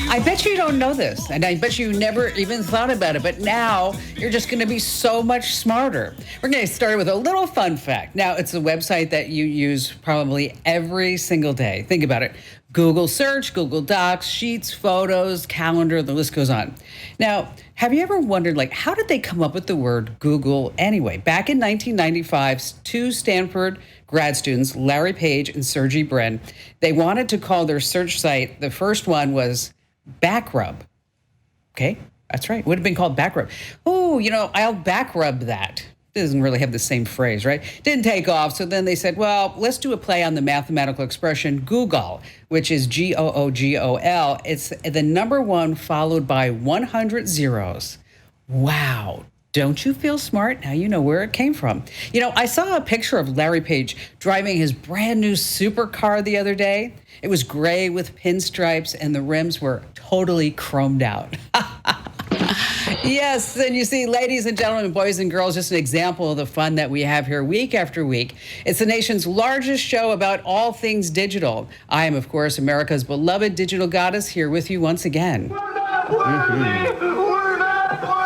I bet you don't know this, and I bet you never even thought about it, but now you're just going to be so much smarter. We're going to start with a little fun fact. Now, it's a website that you use probably every single day. Think about it. Google search, Google Docs, Sheets, Photos, Calendar, the list goes on. Now, have you ever wondered, how did they come up with the word Google anyway? Back in 1995, two Stanford grad students, Larry Page and Sergey Brin, they wanted to call their search site, the first one was Backrub. Okay, that's right. Would have been called Backrub. Oh, I'll backrub that. Doesn't really have the same phrase, right? Didn't take off. So then they said, well, let's do a play on the mathematical expression Google, which is Googol. It's the number one followed by 100 zeros. Wow. Don't you feel smart? Now you know where it came from. I saw a picture of Larry Page driving his brand new supercar the other day. It was gray with pinstripes and the rims were totally chromed out. Yes, and you see, ladies and gentlemen, boys and girls, just an example of the fun that we have here week after week. It's the nation's largest show about all things digital. I am, of course, America's beloved digital goddess, here with you once again. We're not worthy! We're not worthy!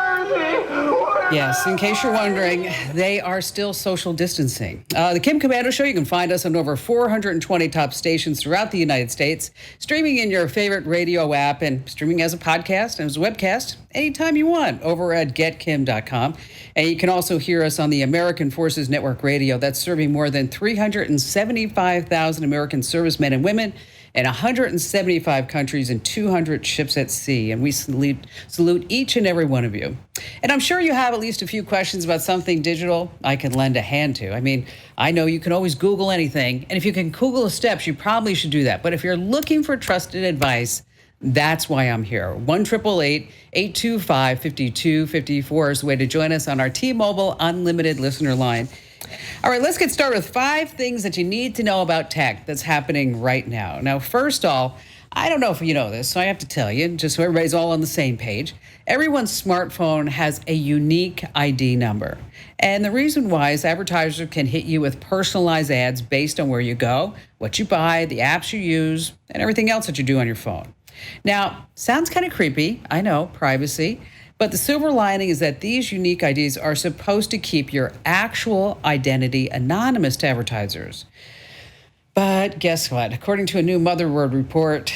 Yes, in case you're wondering, they are still social distancing. The Kim Komando Show, you can find us on over 420 top stations throughout the United States, streaming in your favorite radio app and streaming as a podcast and as a webcast anytime you want over at getkim.com. And you can also hear us on the American Forces Network Radio that's serving more than 375,000 American servicemen and women in 175 countries and 200 ships at sea. And we salute each and every one of you. And I'm sure you have at least a few questions about something digital I can lend a hand to. I mean, I know you can always Google anything. And if you can Google steps, you probably should do that. But if you're looking for trusted advice, that's why I'm here. 1-888-825-5254 is the way to join us on our T-Mobile Unlimited listener line. All right, let's get started with 5 things that you need to know about tech that's happening right now. Now, first of all, I don't know if you know this, so I have to tell you, just so everybody's all on the same page. Everyone's smartphone has a unique ID number. And the reason why is advertisers can hit you with personalized ads based on where you go, what you buy, the apps you use, and everything else that you do on your phone. Now, sounds kind of creepy, I know, privacy. But the silver lining is that these unique IDs are supposed to keep your actual identity anonymous to advertisers. But guess what? According to a new Motherboard report,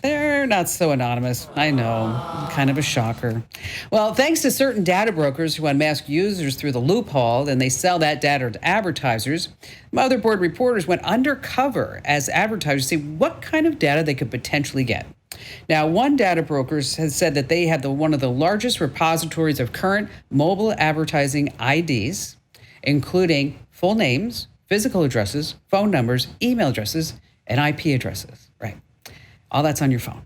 they're not so anonymous. I know, kind of a shocker. Well, thanks to certain data brokers who unmask users through the loophole, and they sell that data to advertisers, Motherboard reporters went undercover as advertisers to see what kind of data they could potentially get. Now, one data broker has said that they have one of the largest repositories of current mobile advertising IDs, including full names, physical addresses, phone numbers, email addresses, and IP addresses. Right. All that's on your phone.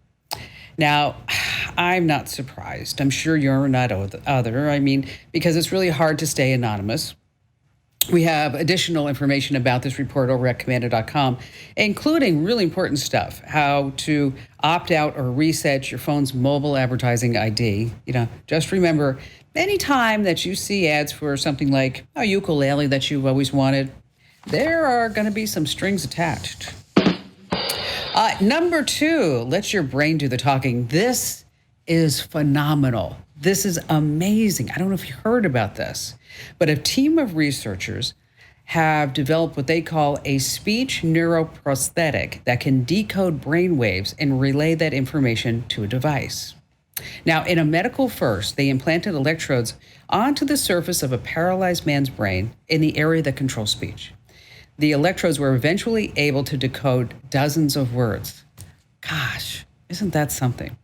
Now, I'm not surprised. I'm sure you're not either. I mean, because it's really hard to stay anonymous. We have additional information about this report over at Komando.com, including really important stuff, how to opt out or reset your phone's mobile advertising ID. Just remember, anytime that you see ads for something like a ukulele that you've always wanted, there are going to be some strings attached. Number 2, let your brain do the talking. This is phenomenal. This is amazing. I don't know if you heard about this, but a team of researchers have developed what they call a speech neuroprosthetic that can decode brain waves and relay that information to a device. Now, in a medical first, they implanted electrodes onto the surface of a paralyzed man's brain in the area that controls speech. The electrodes were eventually able to decode dozens of words. Gosh. Isn't that something?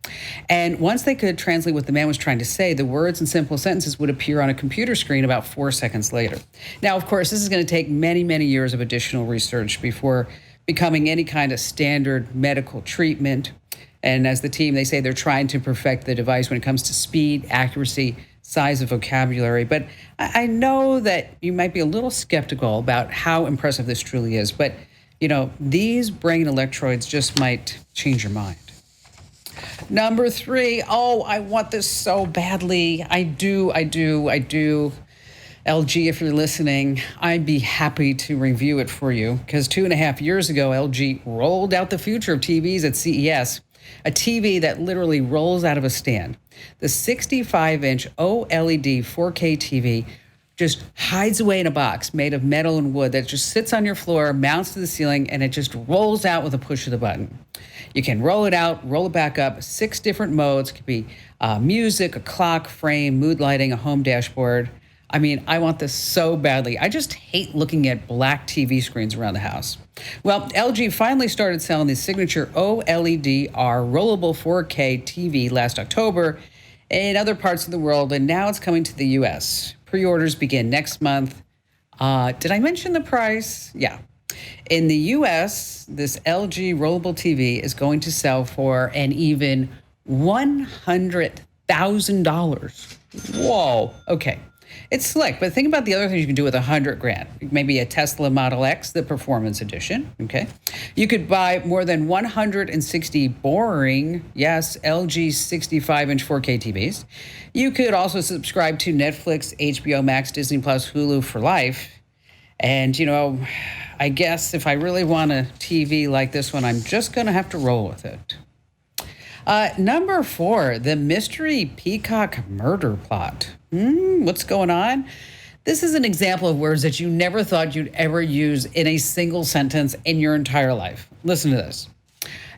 And once they could translate what the man was trying to say, the words and simple sentences would appear on a computer screen about 4 seconds later. Now, of course, this is going to take many, many years of additional research before becoming any kind of standard medical treatment. And as the team, they say they're trying to perfect the device when it comes to speed, accuracy, size of vocabulary. But I know that you might be a little skeptical about how impressive this truly is. But, these brain electrodes just might change your mind. Number 3, I want this so badly. I do. LG, if you're listening, I'd be happy to review it for you because 2.5 years ago, LG rolled out the future of TVs at CES. a TV that literally rolls out of a stand. The 65-inch OLED 4K TV just hides away in a box made of metal and wood that just sits on your floor, mounts to the ceiling, and it just rolls out with a push of the button. You can roll it out, roll it back up, 6 different modes. It could be music, a clock, frame, mood lighting, a home dashboard. I mean, I want this so badly. I just hate looking at black TV screens around the house. Well, LG finally started selling the signature OLED-R rollable 4K TV last October in other parts of the world, and now it's coming to the U.S. Pre-orders begin next month. Did I mention the price? Yeah. In the U.S., this LG rollable TV is going to sell for an even $100,000. Whoa. Okay. It's slick, but think about the other things you can do with $100,000. Maybe a Tesla Model X, the Performance Edition. Okay. You could buy more than 160 boring, yes, LG 65-inch 4K TVs. You could also subscribe to Netflix, HBO Max, Disney Plus, Hulu for life. And, you know, I guess if I really want a TV like this one, I'm just going to have to roll with it. Number 4, the mystery peacock murder plot. What's going on? This is an example of words that you never thought you'd ever use in a single sentence in your entire life. Listen to this.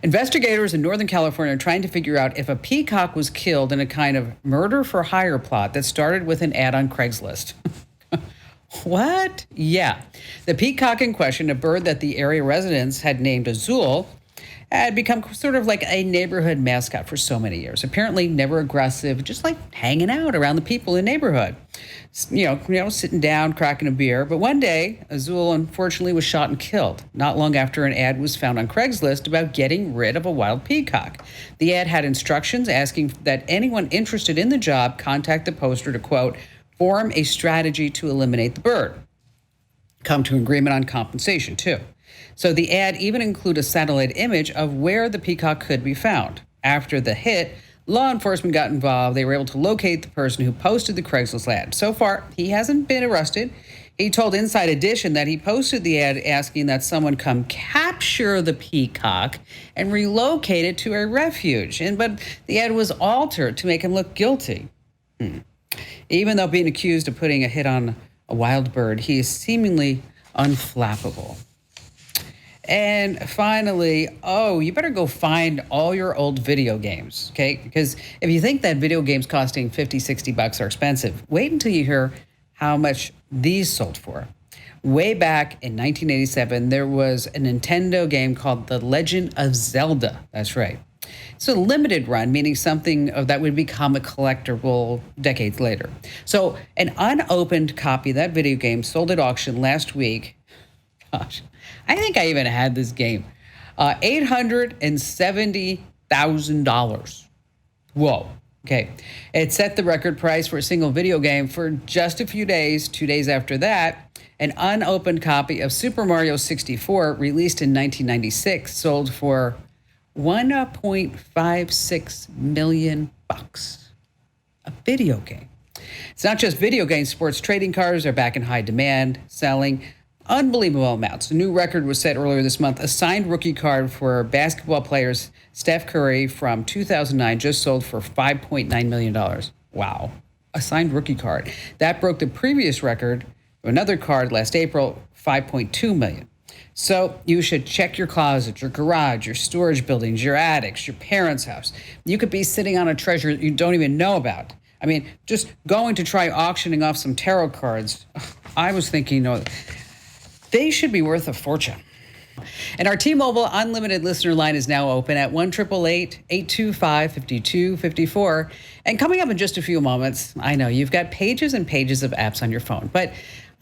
Investigators in Northern California are trying to figure out if a peacock was killed in a kind of murder for hire plot that started with an ad on Craigslist. What? Yeah. The peacock in question, a bird that the area residents had named Azul, had become sort of like a neighborhood mascot for so many years. Apparently never aggressive, just like hanging out around the people in the neighborhood. You know, sitting down, cracking a beer. But one day, Azul unfortunately was shot and killed, not long after an ad was found on Craigslist about getting rid of a wild peacock. The ad had instructions asking that anyone interested in the job contact the poster to, quote, form a strategy to eliminate the bird. Come to an agreement on compensation, too. So the ad even included a satellite image of where the peacock could be found. After the hit, law enforcement got involved. They were able to locate the person who posted the Craigslist ad. So far, he hasn't been arrested. He told Inside Edition that he posted the ad asking that someone come capture the peacock and relocate it to a refuge. But the ad was altered to make him look guilty. Even though being accused of putting a hit on a wild bird, he is seemingly unflappable. And finally, you better go find all your old video games, okay? Because if you think that video games costing $50, $60 are expensive, wait until you hear how much these sold for. Way back in 1987, there was a Nintendo game called The Legend of Zelda. That's right. It's a limited run, meaning something that would become a collectible decades later. So an unopened copy of that video game sold at auction last week. Gosh, I think I even had this game. $870,000. Whoa. Okay. It set the record price for a single video game for just a few days. 2 days after that, an unopened copy of Super Mario 64, released in 1996, sold for $1.56 million. A video game. It's not just video games. Sports trading cards are back in high demand, selling unbelievable amounts. A new record was set earlier this month. A signed rookie card for basketball players Steph Curry from 2009 just sold for $5.9 million. Wow. A signed rookie card. That broke the previous record of another card last April, $5.2 million. So you should check your closet, your garage, your storage buildings, your attics, your parents' house. You could be sitting on a treasure you don't even know about. I mean, just going to try auctioning off some tarot cards. I was thinking, they should be worth a fortune. And our T-Mobile Unlimited listener line is now open at 1-888-825-5254. And coming up in just a few moments, I know you've got pages and pages of apps on your phone, but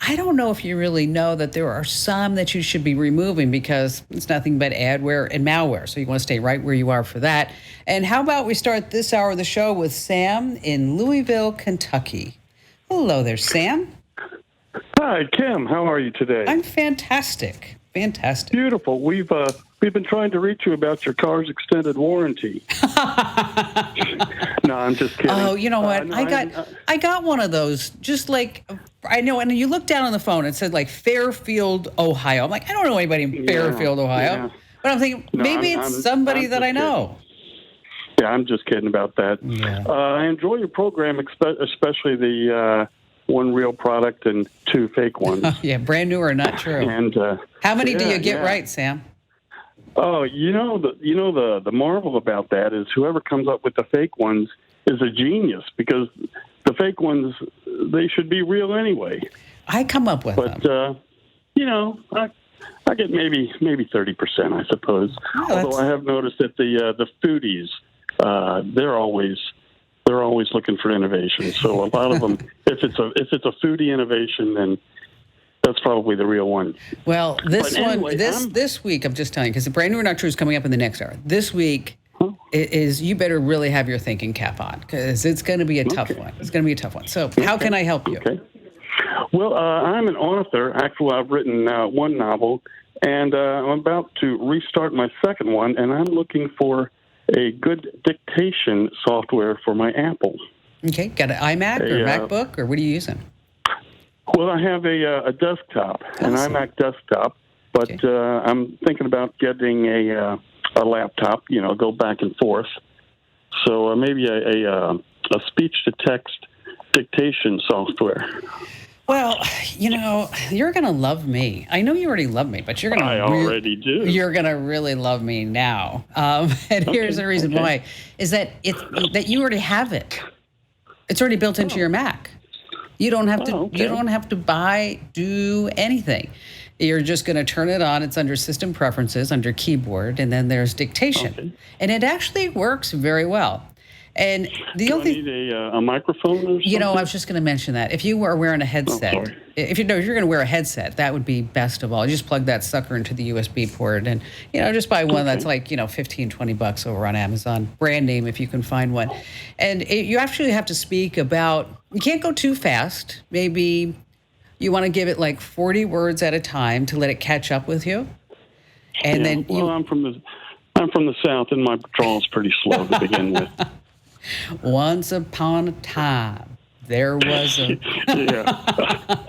I don't know if you really know that there are some that you should be removing because it's nothing but adware and malware. So you want to stay right where you are for that. And how about we start this hour of the show with Sam in Louisville, Kentucky. Hello there, Sam. Hi, Kim. How are you today? I'm fantastic. Fantastic. Beautiful. We've been trying to reach you about your car's extended warranty. No, I'm just kidding. Oh, you know what? I got one of those. Just like I know, and you look down on the phone. It said like Fairfield, Ohio. I'm like, I don't know anybody in Fairfield, Ohio. Yeah. But I'm thinking maybe it's somebody that I know. Yeah, I'm just kidding about that. Yeah. I enjoy your program, especially the one real product and two fake ones. Yeah, brand new or not true. And How many do yeah, you get yeah. right, Sam? Oh, the marvel about that is whoever comes up with the fake ones is a genius, because the fake ones, they should be real anyway. I come up with But them. I get maybe 30%, I suppose. Oh, Although I have noticed that the foodies, they're always looking for innovation. So a lot of them, if it's a foodie innovation, then that's probably the real one. Well, this But anyway, this week, I'm just telling you, because the brand new or not true is coming up in the next hour. This week is you better really have your thinking cap on, because it's going to be a tough one. It's going to be a tough one. So how can I help you? Okay. Well, I'm an author. Actually, I've written one novel, and I'm about to restart my second one, and I'm looking for a good dictation software for my Apple. Okay, got an iMac or MacBook, or what are you using? Well, I have a desktop, an iMac desktop, but Okay. I'm thinking about getting a laptop, go back and forth. So maybe a speech-to-text dictation software. Well, you're going to love me. I know you already love me, but you're going to I already do. You're going to really love me now. And here's the reason why, is that that you already have it. It's already built into your Mac. You don't have to you don't have to do anything. You're just going to turn it on. It's under System Preferences, under Keyboard, and then there's Dictation. Okay. And it actually works very well. And the only thing, need a microphone or something? I was just going to mention that. If you were wearing a headset, if you're going to wear a headset, that would be best of all. You just plug that sucker into the USB port and, just buy one that's like, $15-20 over on Amazon. Brand name if you can find one. And you actually have to speak about, you can't go too fast. Maybe you want to give it like 40 words at a time to let it catch up with you. And then I'm from the South, and my draw is pretty slow to begin with. Once upon a time, there was a...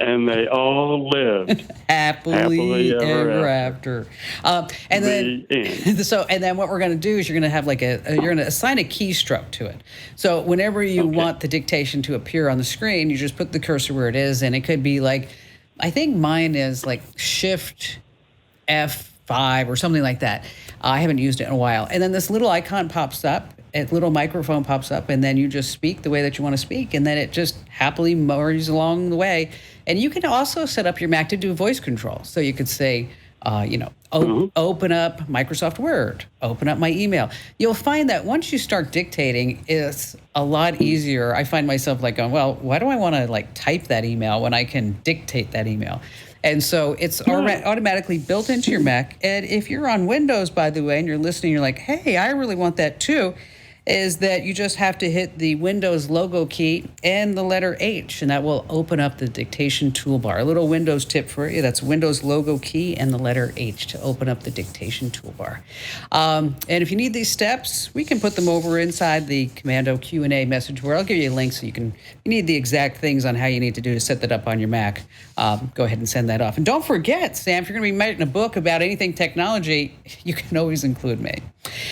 and they all lived happily ever after. And then what we're going to do is you're going to have you're going to assign a keystroke to it. So whenever you want the dictation to appear on the screen, you just put the cursor where it is, and it could be like, I think mine is like Shift F5 or something like that. I haven't used it in a while. And then this little icon pops up. A little microphone pops up, and then you just speak the way that you want to speak, and then it just happily moves along the way. And you can also set up your Mac to do voice control. So you could say, open up Microsoft Word, open up my email. You'll find that once you start dictating, it's a lot easier. I find myself like going, well, why do I want to type that email when I can dictate that email? And so it's automatically built into your Mac. And if you're on Windows, by the way, and you're listening, you're like, hey, I really want that too, is that you just have to hit the Windows logo key and the letter H, and that will open up the dictation toolbar. A little Windows tip for you, that's Windows logo key and the letter H to open up the dictation toolbar. And if you need these steps, we can put them over inside the Komando Q&A message board. I'll give you a link so you need the exact things on how you need to do to set that up on your Mac. Go ahead and send that off. And don't forget, Sam, if you're going to be writing a book about anything technology, you can always include me.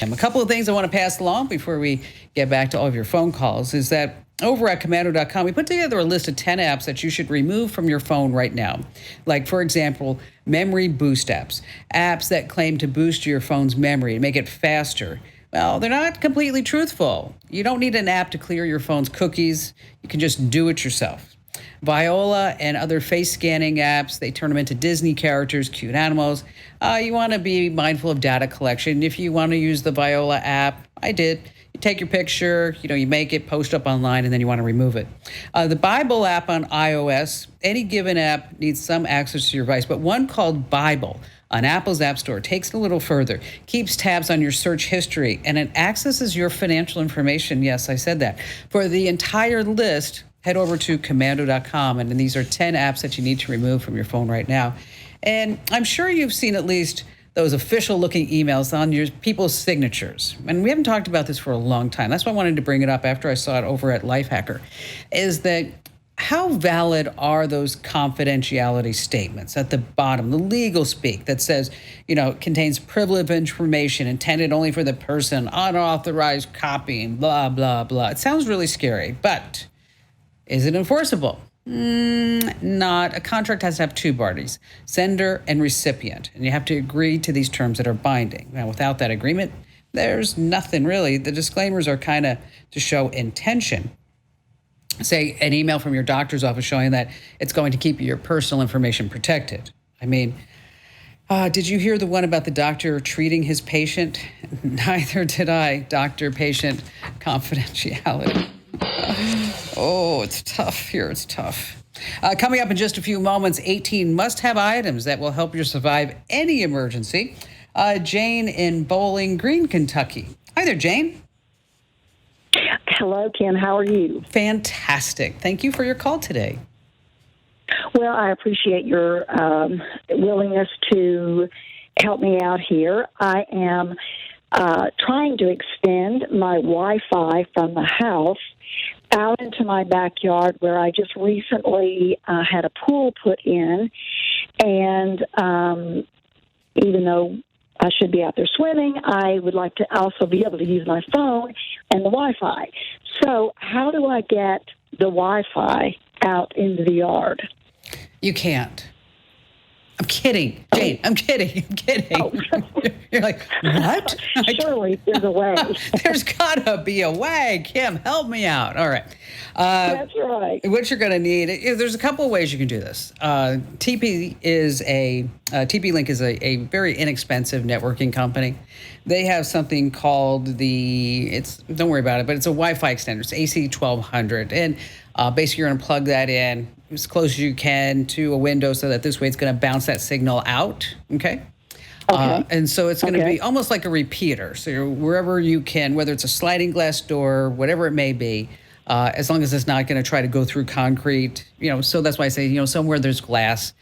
A couple of things I want to pass along before we get back to all of your phone calls is that over at Komando.com, we put together a list of 10 apps that you should remove from your phone right now. Like, for example, memory boost apps. Apps that claim to boost your phone's memory and make it faster. Well, they're not completely truthful. You don't need an app to clear your phone's cookies. You can just do it yourself. Viola and other face scanning apps, they turn them into Disney characters, cute animals. You want to be mindful of data collection. If you want to use the Viola app, I did. You take your picture, you make it, post up online, and then you want to remove it. The Bible app on iOS, any given app needs some access to your device, but one called Bible on Apple's App Store takes it a little further, keeps tabs on your search history, and it accesses your financial information. Yes, I said that. For the entire list, head over to Komando.com, and these are 10 apps that you need to remove from your phone right now. And I'm sure you've seen at least those official-looking emails on your people's signatures. And we haven't talked about this for a long time. That's why I wanted to bring it up after I saw it over at Lifehacker, is that how valid are those confidentiality statements at the bottom, the legal speak that says, contains privileged information intended only for the person, unauthorized copying, blah, blah, blah. It sounds really scary, but is it enforceable? Not. A contract has to have two parties, sender and recipient, and you have to agree to these terms that are binding. Now, without that agreement, there's nothing really. The disclaimers are kind of to show intention. Say an email from your doctor's office showing that it's going to keep your personal information protected. I mean, did you hear the one about the doctor treating his patient? Neither did I. Doctor-patient confidentiality. Oh, it's tough here. It's tough. Coming up in just a few moments, 18 must-have items that will help you survive any emergency. Jane in Bowling Green, Kentucky. Hi there, Jane. Hello, Ken. How are you? Fantastic. Thank you for your call today. Well, I appreciate your willingness to help me out here. I am trying to extend my Wi-Fi from the house out into my backyard, where I just recently had a pool put in. And even though I should be out there swimming, I would like to also be able to use my phone and the Wi-Fi. So how do I get the Wi-Fi out into the yard? You can't. I'm kidding, Jane. I'm kidding. Oh. You're like, what? Surely there's a way. There's gotta be a way. Kim, help me out. All right. That's right. What you're gonna need, there's a couple of ways you can do this. TP Link is a very inexpensive networking company. They have something called don't worry about it, but it's a Wi-Fi extender. It's AC1200. And basically you're gonna plug that in as close as you can to a window so that this way it's going to bounce that signal out, okay? And so it's going to be almost like a repeater. So wherever you can, whether it's a sliding glass door, whatever it may be, as long as it's not going to try to go through concrete, so that's why I say, somewhere there's glass,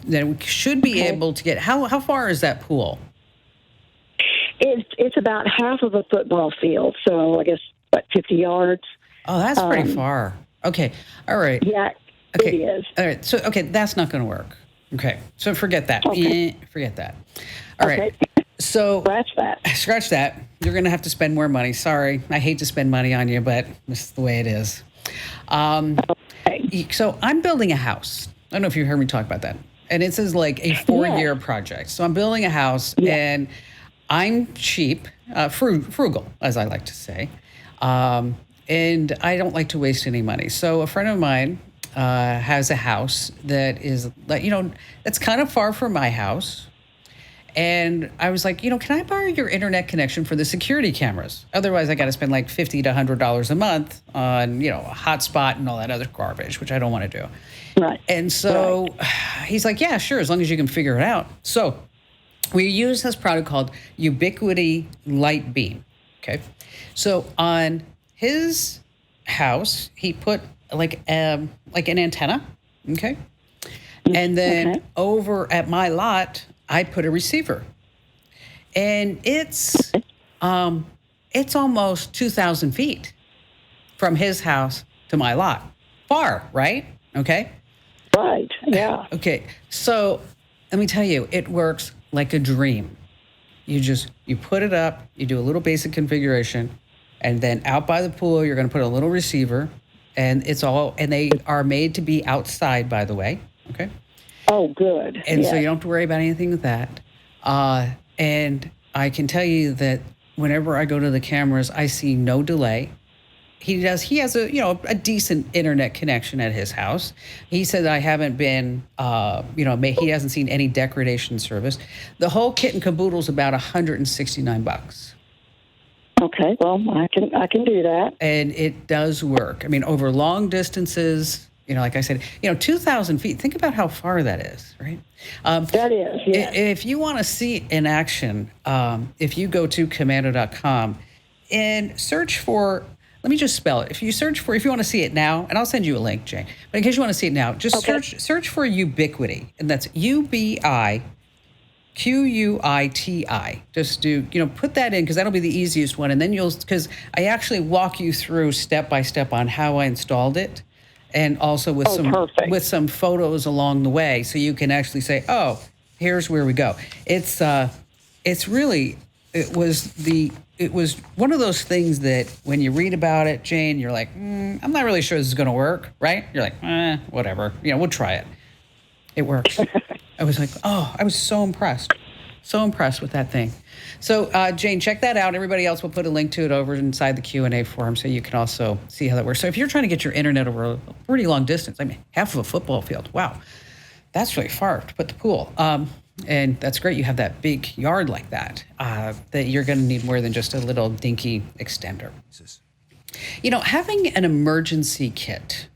then we should be able to get, how far is that pool? It's about half of a football field, so I guess, 50 yards. Oh, that's pretty far. Okay, all right. Yeah. Okay. It is. All right. So, that's not going to work. Okay. So forget that. Okay. Forget that. All right. So scratch that. You're going to have to spend more money. Sorry. I hate to spend money on you, but this is the way it is. So I'm building a house. I don't know if you heard me talk about that. And this is like a 4-year project. So I'm building a house and I'm cheap, frugal, as I like to say. And I don't like to waste any money. So a friend of mine has a house that is, that's kind of far from my house. And I was like, can I borrow your internet connection for the security cameras? Otherwise, I got to spend like $50 to $100 a month on, a hotspot and all that other garbage, which I don't want to do. Right. And so he's like, yeah, sure, as long as you can figure it out. So we use this product called Ubiquity Light Beam. Okay. So on his house, he put like an antenna, okay? And then over at my lot, I put a receiver. And it's almost 2,000 feet from his house to my lot. Far, right? Okay? Right, yeah. Okay, so let me tell you, it works like a dream. You put it up, you do a little basic configuration, and then out by the pool, you're going to put a little receiver, and they are made to be outside, by the way. Okay. Oh, good. And so you don't have to worry about anything with that. And I can tell you that whenever I go to the cameras, I see no delay. He has a decent internet connection at his house. He said I haven't been, he hasn't seen any degradation service. The whole kit and caboodle's about $169. Okay, well, I can do that. And it does work. I mean, over long distances, like I said, 2,000 feet, think about how far that is, right? That is, yeah. If you want to see it in action, if you go to Komando.com and search for, let me just spell it. If you want to see it now, and I'll send you a link, Jane, but in case you want to see it now, just search for Ubiquity, and that's UBIQUITI. Just put that in, because that'll be the easiest one. And then because I actually walk you through step by step on how I installed it. and also with perfect. with some photos along the way, so you can actually say, "Oh, here's where we go." It's really it was one of those things that when you read about it, Jane, you're like, I'm not really sure this is going to work, right? You're like, whatever, we'll try it. It works. I was like, I was so impressed with that thing. So, Jane, check that out. Everybody else will put a link to it over inside the Q&A forum so you can also see how that works. So if you're trying to get your internet over a pretty long distance, half of a football field, wow, that's really far to put the pool. And that's great. You have that big yard like that, that you're going to need more than just a little dinky extender. Having an emergency kit,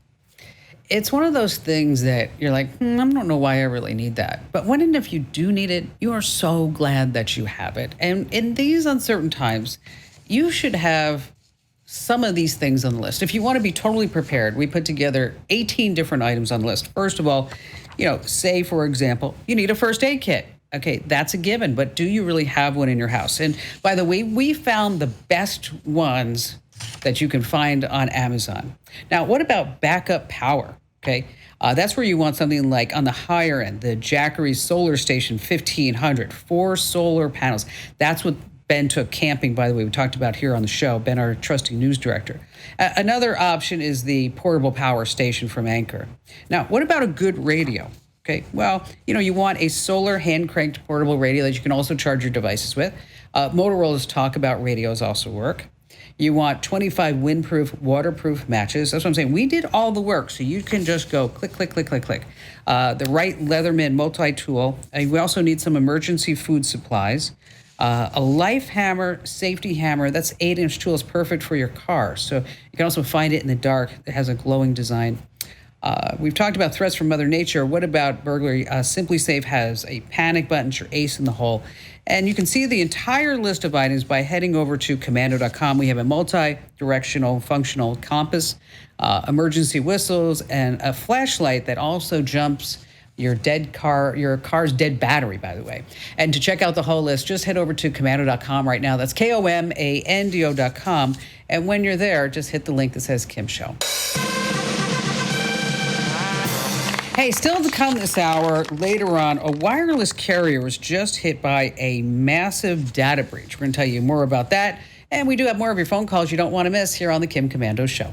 it's one of those things that you're like, I don't know why I really need that. But when and if you do need it, you are so glad that you have it. And in these uncertain times, you should have some of these things on the list. If you want to be totally prepared, we put together 18 different items on the list. First of all, say, for example, you need a first aid kit. Okay, that's a given, but do you really have one in your house? And by the way, we found the best ones that you can find on Amazon. Now, what about backup power? Okay, that's where you want something like on the higher end, the Jackery Solar Station 1500, 4 solar panels. That's what Ben took camping, by the way, we talked about here on the show, Ben, our trusty news director. Another option is the portable power station from Anchor. Now, what about a good radio? Okay, well, you want a solar hand-cranked portable radio that you can also charge your devices with. Motorola's Talk About radios also work. You want 25 windproof, waterproof matches. That's what I'm saying. We did all the work, so you can just go click, click, click, click, click. The right Leatherman multi-tool. We also need some emergency food supplies. A life hammer, safety hammer. That's 8-inch tool. Is perfect for your car. So you can also find it in the dark. It has a glowing design. We've talked about threats from Mother Nature. What about burglary? Simply Safe has a panic button, your ace in the hole. And you can see the entire list of items by heading over to Komando.com. We have a multi-directional functional compass, emergency whistles, and a flashlight that also jumps your car's dead battery, by the way. And to check out the whole list, just head over to Komando.com right now. That's Komando.com. And when you're there, just hit the link that says Kim Show. Hey, still to come this hour, later on, a wireless carrier was just hit by a massive data breach. We're going to tell you more about that. And we do have more of your phone calls you don't want to miss here on the Kim Komando Show.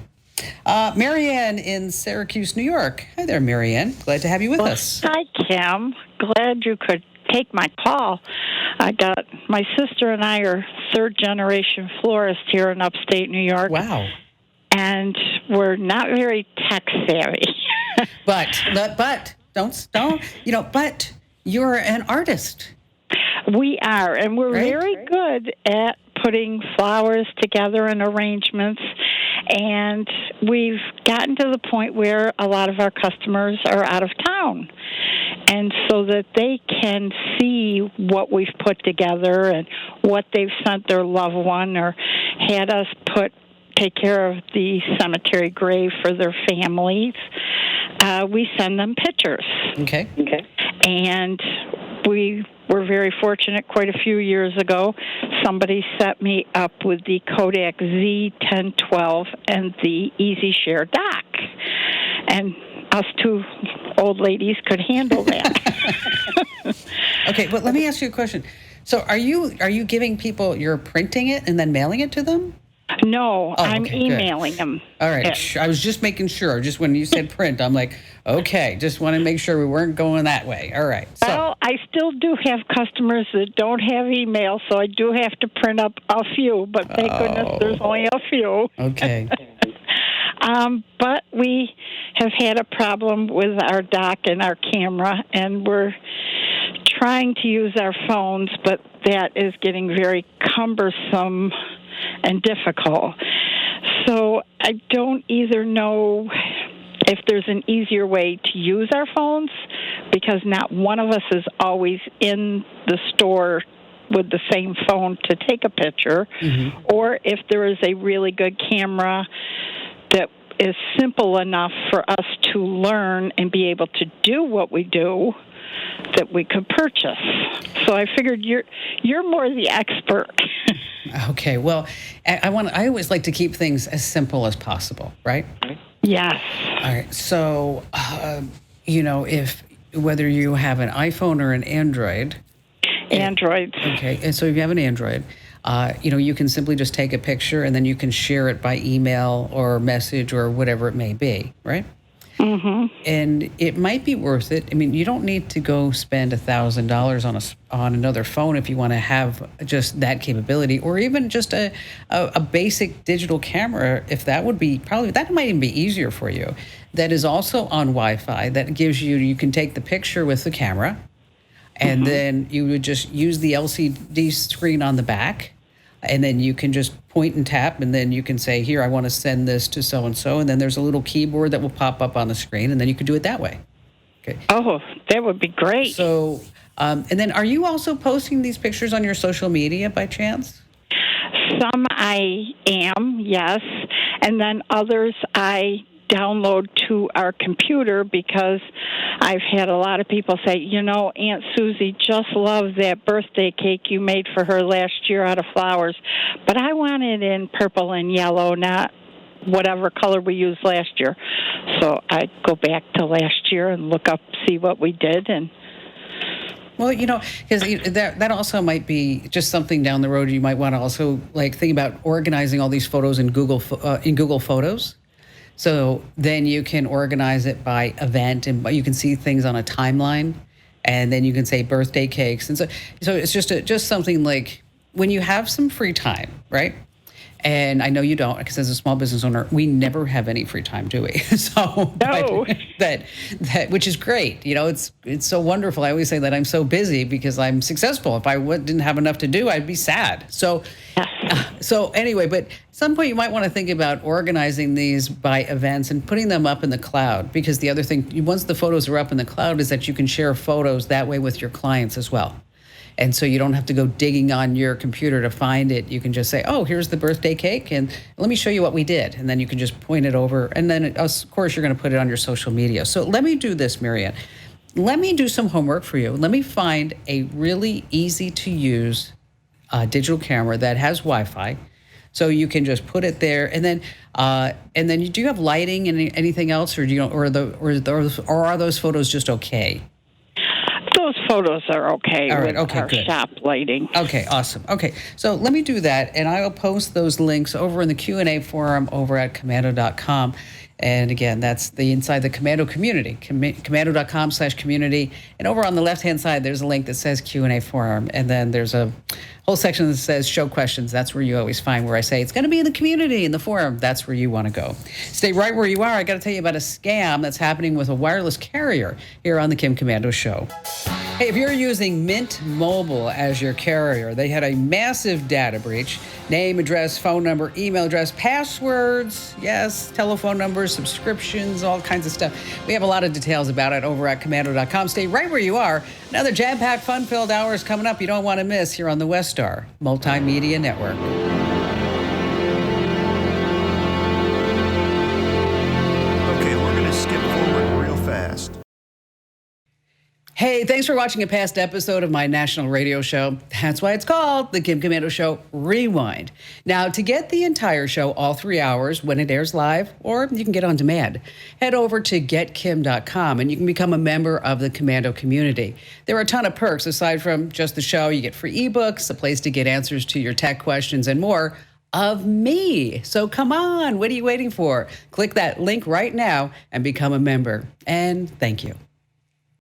Marianne in Syracuse, New York. Hi there, Marianne. Glad to have you with us. Hi, Kim. Glad you could take my call. My sister and I are third-generation florists here in upstate New York. Wow. And we're not very tech-savvy. But you're an artist. We are, and we're very good at putting flowers together in arrangements. And we've gotten to the point where a lot of our customers are out of town. And so that they can see what we've put together and what they've sent their loved one or had us take care of the cemetery grave for their families. We send them pictures. Okay. And we were very fortunate quite a few years ago. Somebody set me up with the Kodak Z1012 and the Easy Share dock. And us two old ladies could handle that. Okay, but let me ask you a question. So are you giving people, you're printing it and then mailing it to them? No, I'm okay, emailing them. All right. I was just making sure. Just when you said print, I'm like, okay, just want to make sure we weren't going that way. All right. So. Well, I still do have customers that don't have email, so I do have to print up a few, but thank goodness there's only a few. Okay. But we have had a problem with our dock and our camera, and we're trying to use our phones, but that is getting very cumbersome and difficult. So I don't either know if there's an easier way to use our phones, because not one of us is always in the store with the same phone to take a picture, or if there is a really good camera that is simple enough for us to learn and be able to do what we do that we could purchase. So I figured you're more the expert. Okay. Well, I always like to keep things as simple as possible, right? Yes. All right. So, if whether you have an iPhone or an Android. Androids. Okay. And so if you have an Android, you can simply just take a picture and then you can share it by email or message or whatever it may be, right? Mm-hmm. And it might be worth it. I mean, you don't need to go spend $1,000 on another phone if you want to have just that capability, or even just a basic digital camera. If that would be that might even be easier for you. That is also on Wi-Fi. That gives you can take the picture with the camera, and then you would just use the LCD screen on the back. And then you can just point and tap, and then you can say, here, I want to send this to so-and-so. And then there's a little keyboard that will pop up on the screen, and then you can do it that way. Okay. Oh, that would be great. So, and then are you also posting these pictures on your social media by chance? Some I am, yes. And then others I download to our computer because I've had a lot of people say, Aunt Susie just loved that birthday cake you made for her last year out of flowers, but I want it in purple and yellow, not whatever color we used last year. So I go back to last year and look up, see what we did, and well, because that also might be just something down the road. You might want to also think about organizing all these photos in Google Photos. So then you can organize it by event, and you can see things on a timeline, and then you can say birthday cakes, and so it's just something like when you have some free time, right? And I know you don't, because as a small business owner, we never have any free time, do we? So no. that which is great. It's so wonderful. I always say that I'm so busy because I'm successful. If I didn't have enough to do, I'd be sad. So anyway, but at some point you might want to think about organizing these by events and putting them up in the cloud, because the other thing, once the photos are up in the cloud, is that you can share photos that way with your clients as well. And so you don't have to go digging on your computer to find it. You can just say, oh, here's the birthday cake, and let me show you what we did. And then you can just point it over. And then, of course, you're going to put it on your social media. So let me do this, Marianne. Let me do some homework for you. Let me find a really easy-to-use digital camera that has Wi-Fi. So you can just put it there, and then do you have lighting and anything else, or are those photos just okay? Those photos are okay All right, with our good. shop lighting. Okay, awesome. Okay, so let me do that, and I will post those links over in the Q&A forum over at Komando.com. And again, that's the inside the Komando community, Komando.com/community. And over on the left-hand side, there's a link that says Q&A forum. And then there's a whole section that says show questions. That's where you always find where I say it's going to be in the community, in the forum. That's where you want to go. Stay right where you are. I got to tell you about a scam that's happening with a wireless carrier here on the Kim Komando Show. Hey, if you're using Mint Mobile as your carrier, they had a massive data breach. Name, address, phone number, email address, passwords, yes, telephone numbers, subscriptions, all kinds of stuff. We have a lot of details about it over at Komando.com. Stay right where you are. Another jam-packed, fun-filled hour is coming up you don't want to miss here on the West Star Multimedia Network. Okay, we're going to skip forward real fast. Hey, thanks for watching a past episode of my national radio show. That's why it's called The Kim Komando Show Rewind. Now, to get the entire show, all 3 hours, when it airs live, or you can get on demand, head over to getkim.com and you can become a member of the Komando community. There are a ton of perks aside from just the show. You get free ebooks, a place to get answers to your tech questions, and more of me. So come on, what are you waiting for? Click that link right now and become a member. And thank you.